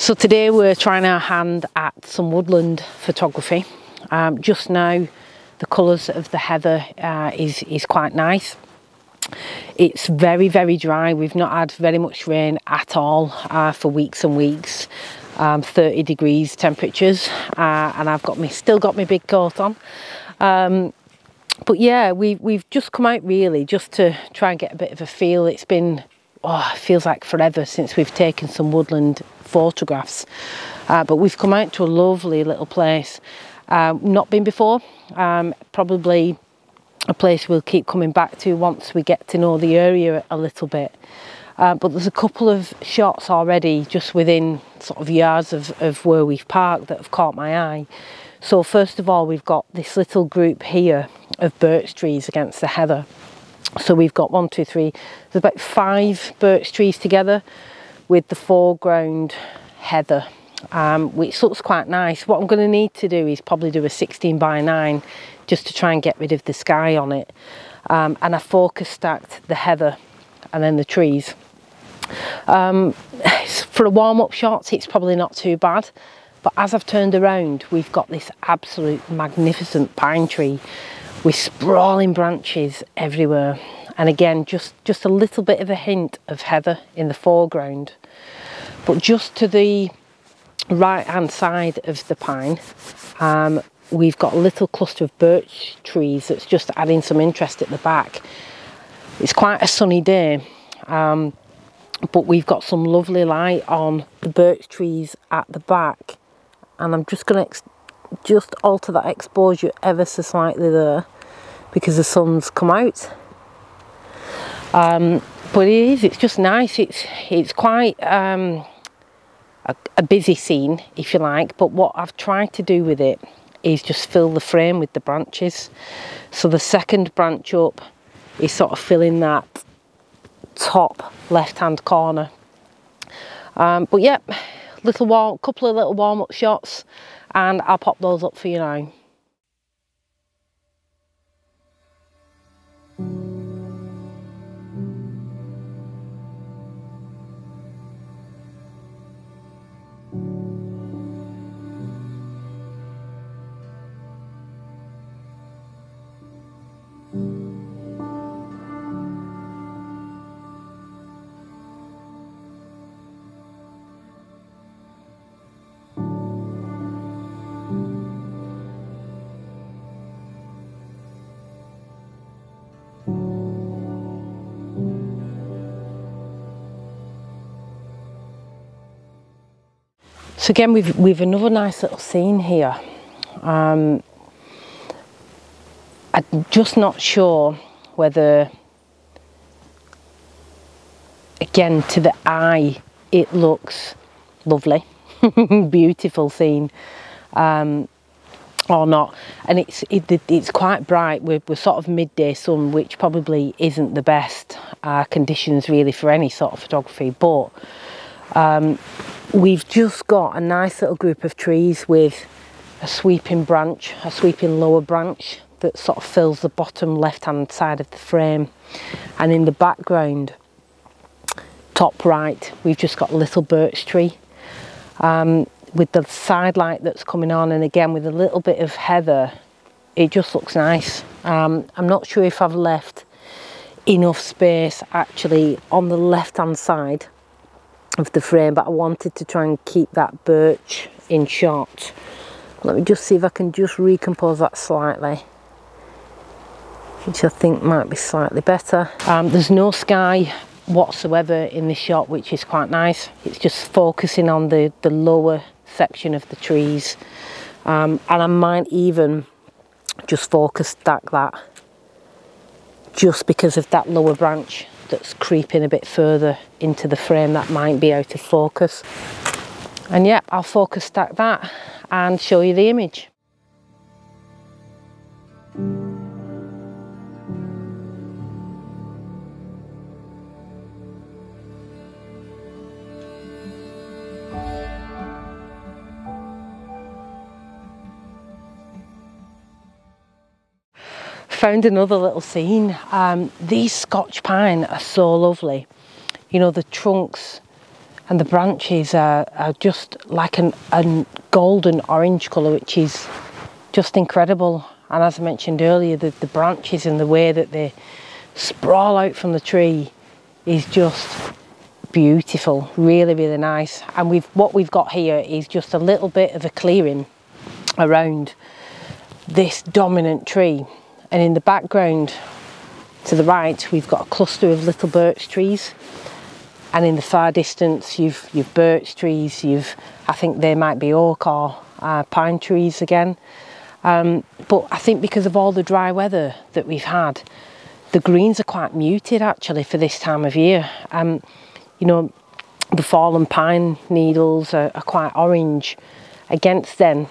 So today we're trying our hand at some woodland photography. Just now the colours of the heather is quite nice. It's very, very dry. We've not had very much rain at all for weeks and weeks. 30 degrees temperatures, and I've got still got my big coat on. But yeah, we've just come out really just to try and get a bit of a feel. It's been, it feels like forever since we've taken some woodland photographs, but we've come out to a lovely little place. Not been before, probably a place we'll keep coming back to once we get to know the area a little bit. But there's a couple of shots already just within sort of yards of where we've parked that have caught my eye. So first of all, we've got this little group here of birch trees against the heather. So we've got 1, 2, 3, there's about 5 birch trees together with the foreground heather, which looks quite nice. What I'm going to need to do is probably do a 16:9 just to try and get rid of the sky on it. And I focus stacked the heather and then the trees. For a warm-up shot, it's probably not too bad. But as I've turned around, we've got this absolute magnificent pine tree with sprawling branches everywhere. And again, just a little bit of a hint of heather in the foreground. But just to the right-hand side of the pine, we've got a little cluster of birch trees that's just adding some interest at the back. It's quite a sunny day, but we've got some lovely light on the birch trees at the back. And I'm just going to just alter that exposure ever so slightly there because the sun's come out. But it's just nice. It's quite a busy scene, if you like, but what I've tried to do with it is just fill the frame with the branches. So the second branch up is sort of filling that top left-hand corner. But yeah, couple of little warm-up shots, and I'll pop those up for you now. So again, we've another nice little scene here. I'm just not sure whether, again, to the eye, it looks lovely, beautiful scene, or not. And it's quite bright. We're sort of midday sun, which probably isn't the best conditions really for any sort of photography, but we've just got a nice little group of trees with a sweeping branch, a sweeping lower branch that sort of fills the bottom left-hand side of the frame. And in the background, top right, we've just got a little birch tree with the side light that's coming on, and again with a little bit of heather. It just looks nice. I'm not sure if I've left enough space actually on the left-hand side of the frame, but I wanted to try and keep that birch in shot. Let me just see if I can just recompose that slightly, which I think might be slightly better. There's no sky whatsoever in this shot, which is quite nice. It's just focusing on the lower section of the trees, and I might even just focus stack that just because of that lower branch that's creeping a bit further into the frame that might be out of focus. And yeah, I'll focus stack that and show you the image. Found another little scene. These Scotch pine are so lovely. You know, the trunks and the branches are just like a golden orange colour, which is just incredible. And as I mentioned earlier, the branches and the way that they sprawl out from the tree is just beautiful, really, really nice. And what we've got here is just a little bit of a clearing around this dominant tree, and in the background to the right we've got a cluster of little birch trees, and in the far distance you've birch trees, I think they might be oak or pine trees again. But I think because of all the dry weather that we've had, the greens are quite muted actually for this time of year. You know, the fallen pine needles are quite orange against them,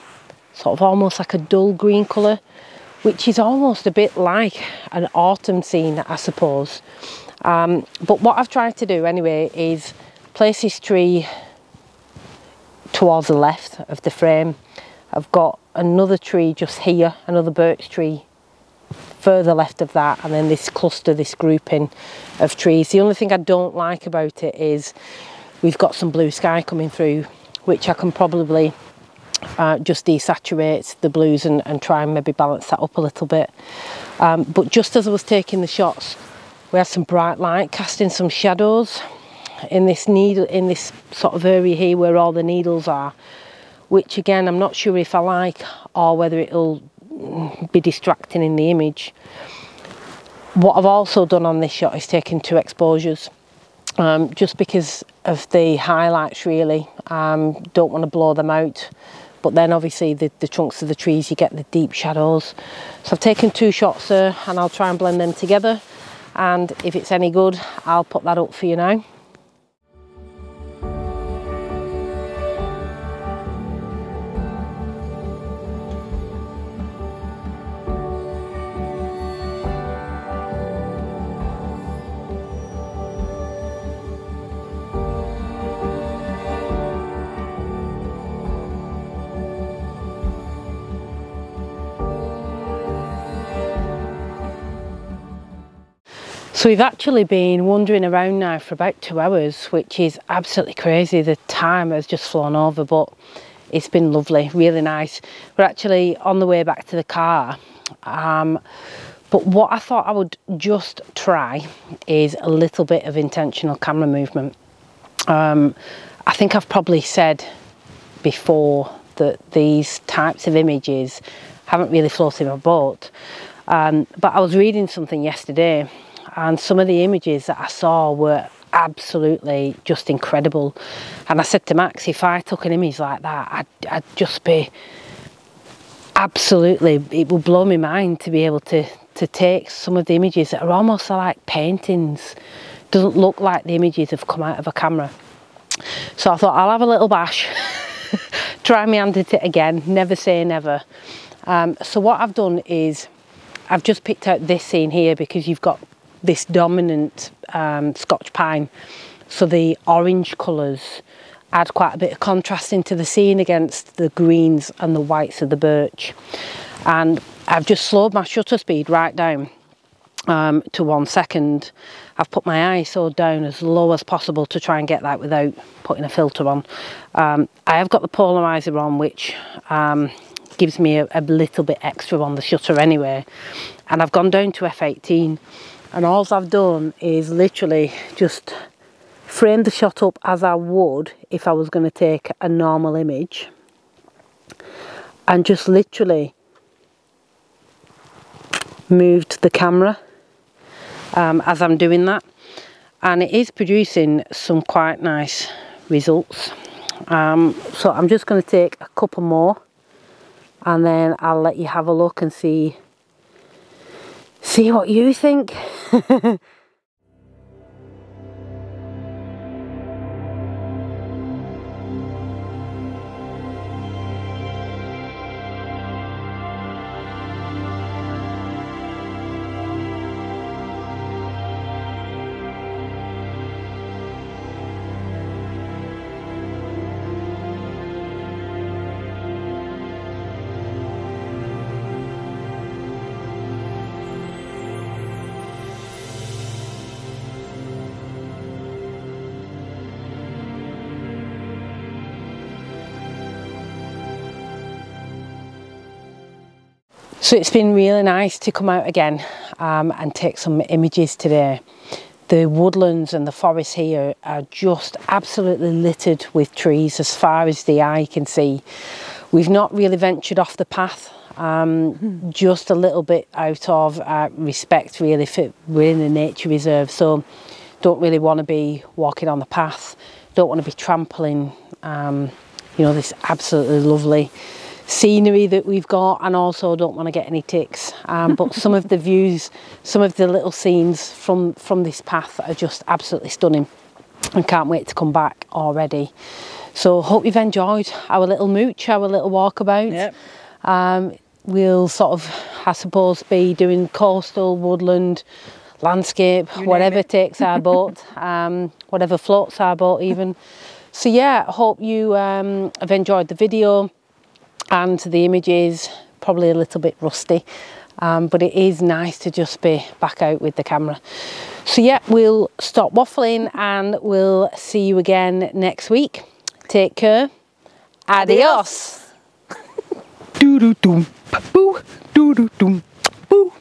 sort of almost like a dull green colour, which is almost a bit like an autumn scene, I suppose. But what I've tried to do anyway is place this tree towards the left of the frame. I've got another tree just here, another birch tree further left of that, and then this cluster, this grouping of trees. The only thing I don't like about it is we've got some blue sky coming through, which I can probably just desaturate the blues and try and maybe balance that up a little bit. But just as I was taking the shots, we had some bright light casting some shadows in this sort of area here where all the needles are, which again I'm not sure if I like, or whether it'll be distracting in the image. What I've also done on this shot is taken 2 exposures, just because of the highlights really. Don't want to blow them out, but then obviously the trunks of the trees, you get the deep shadows. So I've taken 2 shots there, and I'll try and blend them together, and if it's any good I'll put that up for you now. So we've actually been wandering around now for about 2 hours, which is absolutely crazy. The time has just flown over, but it's been lovely, really nice. We're actually on the way back to the car. But what I thought I would just try is a little bit of intentional camera movement. I think I've probably said before that these types of images haven't really floated my boat. But I was reading something yesterday, and some of the images that I saw were absolutely just incredible. And I said to Max, if I took an image like that, I'd just be absolutely, it would blow my mind to be able to take some of the images that are almost like paintings. Doesn't look like the images have come out of a camera. So I thought I'll have a little bash, try my hand at it again, never say never. So what I've done is I've just picked out this scene here because you've got this dominant Scotch pine, so the orange colours add quite a bit of contrast into the scene against the greens and the whites of the birch. And I've just slowed my shutter speed right down to 1 second. I've put my ISO down as low as possible to try and get that without putting a filter on. I have got the polarizer on, which gives me a little bit extra on the shutter anyway, and I've gone down to f18. And all I've done is literally just frame the shot up as I would if I was going to take a normal image, and just literally moved the camera as I'm doing that, and it is producing some quite nice results. So I'm just going to take a couple more, and then I'll let you have a look and see what you think. So it's been really nice to come out again and take some images today. The woodlands and the forests here are just absolutely littered with trees as far as the eye can see. We've not really ventured off the path, just a little bit out of respect really for we're in a nature reserve, so don't really want to be walking on the path, don't want to be trampling you know, this absolutely lovely scenery that we've got, and also don't want to get any ticks, but some of the views, some of the little scenes from this path are just absolutely stunning, and can't wait to come back already. So hope you've enjoyed our little mooch, our little walkabout. Yep. We'll sort of, I suppose, be doing coastal, woodland, landscape, whatever takes our boat, whatever floats our boat even. So yeah, hope you have enjoyed the video and the images. Probably a little bit rusty, but it is nice to just be back out with the camera. So yeah, we'll stop waffling and we'll see you again next week. Take care. Adios. Do do do boo do do do boo.